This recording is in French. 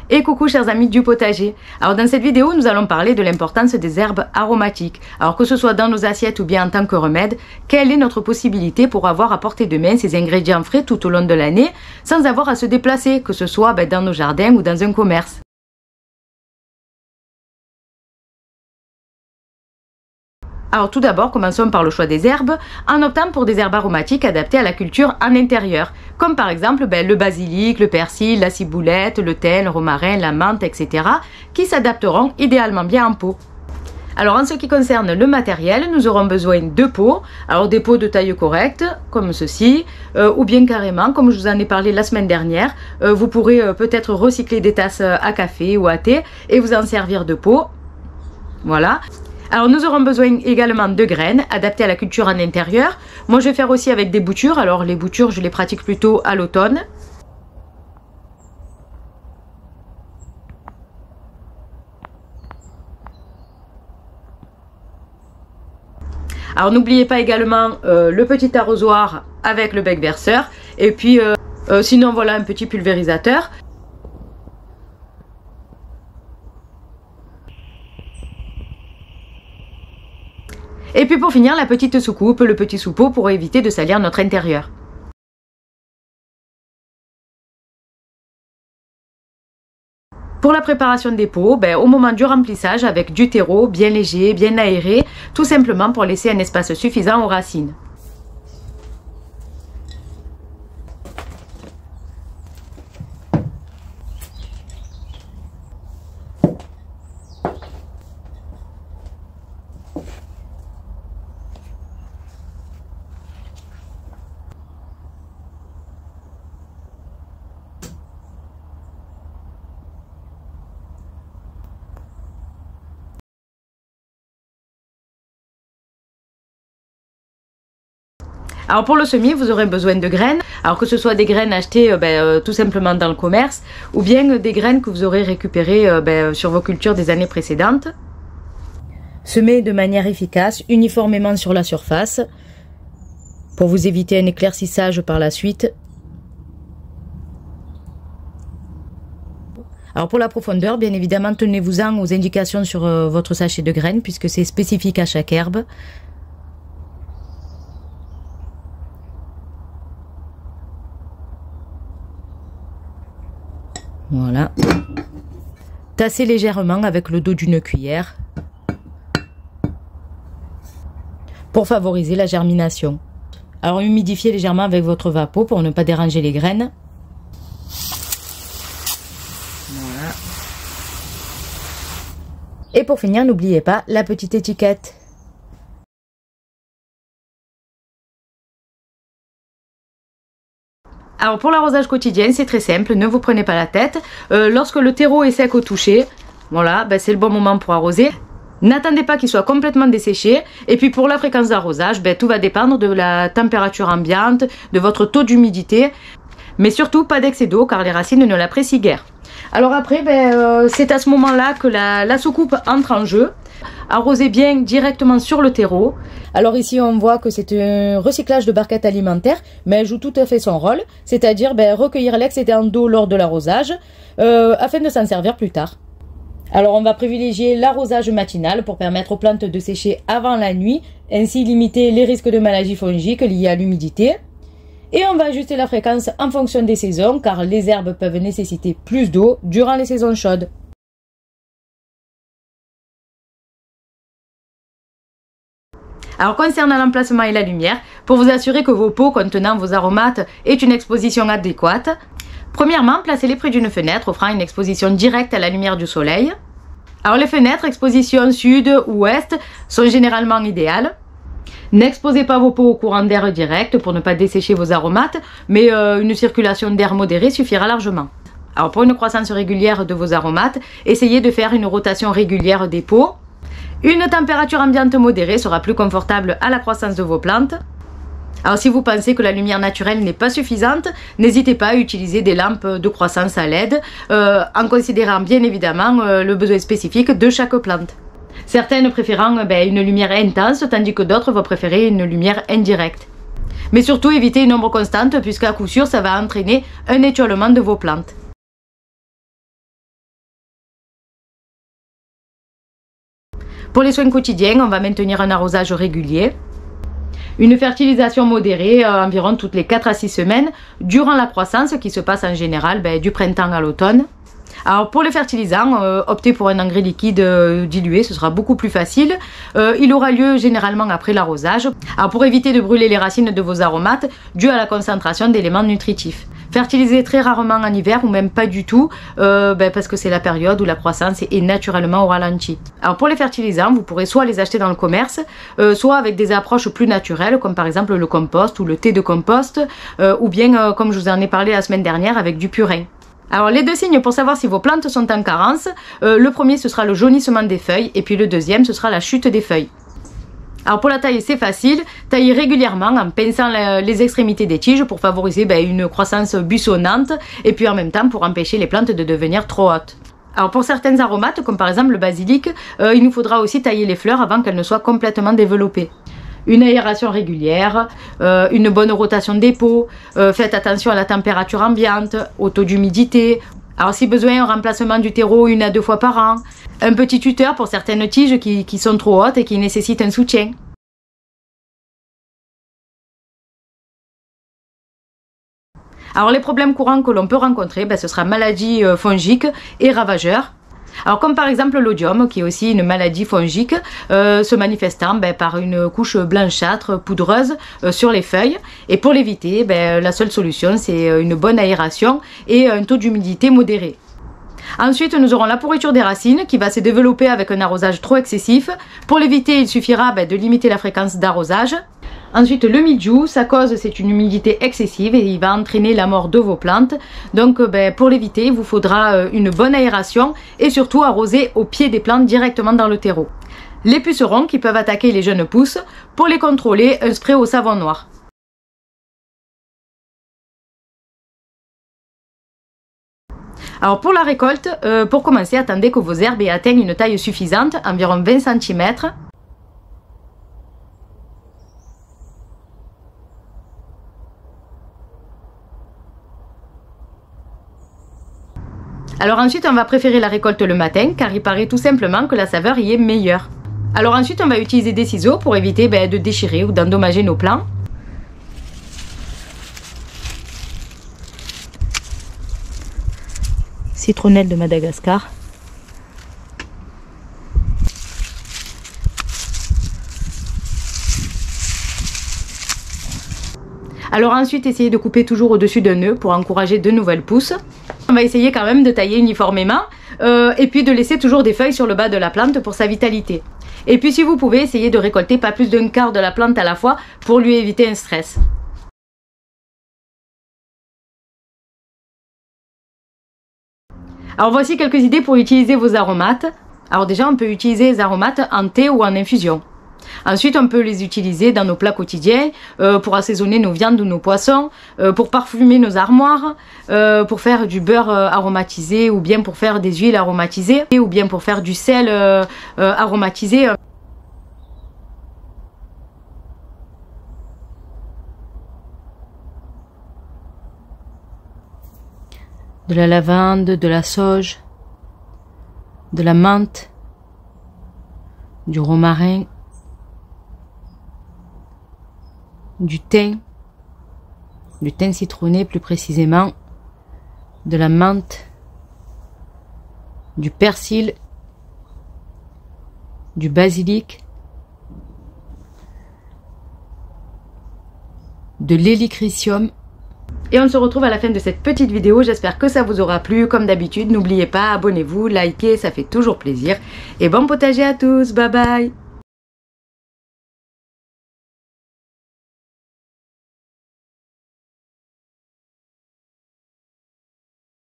Et coucou chers amis du potager. Alors dans cette vidéo, nous allons parler de l'importance des herbes aromatiques. Alors que ce soit dans nos assiettes ou bien en tant que remède, quelle est notre possibilité pour avoir à portée de main ces ingrédients frais tout au long de l'année sans avoir à se déplacer, que ce soit dans nos jardins ou dans un commerce. Alors tout d'abord, commençons par le choix des herbes, en optant pour des herbes aromatiques adaptées à la culture en intérieur, comme par exemple le basilic, le persil, la ciboulette, le thym, le romarin, la menthe, etc., qui s'adapteront idéalement bien en pot. Alors en ce qui concerne le matériel, nous aurons besoin de pots, alors des pots de taille correcte, comme ceci, ou bien carrément, comme je vous en ai parlé la semaine dernière, vous pourrez peut-être recycler des tasses à café ou à thé et vous en servir de pot. Voilà. Alors nous aurons besoin également de graines adaptées à la culture en intérieur. Moi je vais faire aussi avec des boutures. Alors les boutures je les pratique plutôt à l'automne. Alors n'oubliez pas également le petit arrosoir avec le bec verseur. Et puis sinon voilà un petit pulvérisateur. Et puis pour finir, la petite soucoupe, le petit soupeau pour éviter de salir notre intérieur. Pour la préparation des pots, au moment du remplissage avec du terreau bien léger, bien aéré, tout simplement pour laisser un espace suffisant aux racines. Alors pour le semis, vous aurez besoin de graines, alors que ce soit des graines achetées tout simplement dans le commerce, ou bien des graines que vous aurez récupérées sur vos cultures des années précédentes. Semez de manière efficace, uniformément sur la surface, pour vous éviter un éclaircissage par la suite. Alors pour la profondeur, bien évidemment, tenez-vous-en aux indications sur votre sachet de graines, puisque c'est spécifique à chaque herbe. Voilà. Tassez légèrement avec le dos d'une cuillère pour favoriser la germination. Alors humidifiez légèrement avec votre vapeau pour ne pas déranger les graines. Voilà. Et pour finir, n'oubliez pas la petite étiquette. Alors pour l'arrosage quotidien, c'est très simple, ne vous prenez pas la tête. Lorsque le terreau est sec au toucher, voilà, c'est le bon moment pour arroser. N'attendez pas qu'il soit complètement desséché. Et puis pour la fréquence d'arrosage, tout va dépendre de la température ambiante, de votre taux d'humidité. Mais surtout pas d'excès d'eau car les racines ne l'apprécient guère. Alors après, c'est à ce moment-là que la soucoupe entre en jeu. Arrosez bien directement sur le terreau. Alors ici on voit que c'est un recyclage de barquettes alimentaires, mais elle joue tout à fait son rôle, c'est-à-dire recueillir l'excédent d'eau lors de l'arrosage afin de s'en servir plus tard. Alors on va privilégier l'arrosage matinal pour permettre aux plantes de sécher avant la nuit, ainsi limiter les risques de maladies fongiques liées à l'humidité. Et on va ajuster la fréquence en fonction des saisons car les herbes peuvent nécessiter plus d'eau durant les saisons chaudes. Alors concernant l'emplacement et la lumière, pour vous assurer que vos pots contenant vos aromates aient une exposition adéquate, premièrement, placez-les près d'une fenêtre offrant une exposition directe à la lumière du soleil. Alors les fenêtres, exposition sud ou ouest, sont généralement idéales. N'exposez pas vos pots au courant d'air direct pour ne pas dessécher vos aromates, mais une circulation d'air modérée suffira largement. Alors pour une croissance régulière de vos aromates, essayez de faire une rotation régulière des pots. Une température ambiante modérée sera plus confortable à la croissance de vos plantes. Alors si vous pensez que la lumière naturelle n'est pas suffisante, n'hésitez pas à utiliser des lampes de croissance à LED, en considérant bien évidemment le besoin spécifique de chaque plante. Certaines préférant une lumière intense, tandis que d'autres vont préférer une lumière indirecte. Mais surtout évitez une ombre constante, puisqu'à coup sûr ça va entraîner un étiolement de vos plantes. Pour les soins quotidiens, on va maintenir un arrosage régulier. Une fertilisation modérée, environ toutes les 4 à 6 semaines, durant la croissance qui se passe en général du printemps à l'automne. Alors pour les fertilisants, optez pour un engrais liquide dilué, ce sera beaucoup plus facile. Il aura lieu généralement après l'arrosage. Alors pour éviter de brûler les racines de vos aromates, dû à la concentration d'éléments nutritifs. Fertilisez très rarement en hiver ou même pas du tout, parce que c'est la période où la croissance est naturellement au ralenti. Alors pour les fertilisants, vous pourrez soit les acheter dans le commerce, soit avec des approches plus naturelles, comme par exemple le compost ou le thé de compost, ou bien comme je vous en ai parlé la semaine dernière, avec du purin. Alors les 2 signes pour savoir si vos plantes sont en carence, le premier ce sera le jaunissement des feuilles et puis le deuxième ce sera la chute des feuilles. Alors pour la tailler c'est facile, taillez régulièrement en pinçant les extrémités des tiges pour favoriser une croissance buissonnante et puis en même temps pour empêcher les plantes de devenir trop hautes. Alors pour certains aromates comme par exemple le basilic, il nous faudra aussi tailler les fleurs avant qu'elles ne soient complètement développées. Une aération régulière, une bonne rotation des pots, faites attention à la température ambiante, au taux d'humidité. Alors si besoin, un remplacement du terreau 1 à 2 fois par an. Un petit tuteur pour certaines tiges qui sont trop hautes et qui nécessitent un soutien. Alors les problèmes courants que l'on peut rencontrer, ce sera maladies fongiques et ravageurs. Alors comme par exemple l'odium, qui est aussi une maladie fongique, se manifestant par une couche blanchâtre, poudreuse sur les feuilles. Et pour l'éviter, la seule solution c'est une bonne aération et un taux d'humidité modéré. Ensuite, nous aurons la pourriture des racines qui va se développer avec un arrosage trop excessif. Pour l'éviter, il suffira de limiter la fréquence d'arrosage. Ensuite, le mildiou, sa cause c'est une humidité excessive et il va entraîner la mort de vos plantes. Donc pour l'éviter, il vous faudra une bonne aération et surtout arroser au pied des plantes directement dans le terreau. Les pucerons qui peuvent attaquer les jeunes pousses, pour les contrôler, un spray au savon noir. Alors pour la récolte, pour commencer, attendez que vos herbes atteignent une taille suffisante, environ 20 cm. Alors ensuite, on va préférer la récolte le matin, car il paraît tout simplement que la saveur y est meilleure. Alors ensuite, on va utiliser des ciseaux pour éviter de déchirer ou d'endommager nos plants. Citronnelle de Madagascar. Alors ensuite, essayez de couper toujours au-dessus d'un nœud pour encourager de nouvelles pousses. On va essayer quand même de tailler uniformément et puis de laisser toujours des feuilles sur le bas de la plante pour sa vitalité. Et puis si vous pouvez, essayez de récolter pas plus d'un quart de la plante à la fois pour lui éviter un stress. Alors voici quelques idées pour utiliser vos aromates. Alors déjà, on peut utiliser les aromates en thé ou en infusion. Ensuite, on peut les utiliser dans nos plats quotidiens, pour assaisonner nos viandes ou nos poissons, pour parfumer nos armoires, pour faire du beurre aromatisé ou bien pour faire des huiles aromatisées ou bien pour faire du sel aromatisé. De la lavande, de la sauge, de la menthe, du romarin, du thym citronné plus précisément, de la menthe, du persil, du basilic, de l'hélichrysum. Et on se retrouve à la fin de cette petite vidéo, j'espère que ça vous aura plu. Comme d'habitude, n'oubliez pas, abonnez-vous, likez, ça fait toujours plaisir. Et bon potager à tous, bye bye!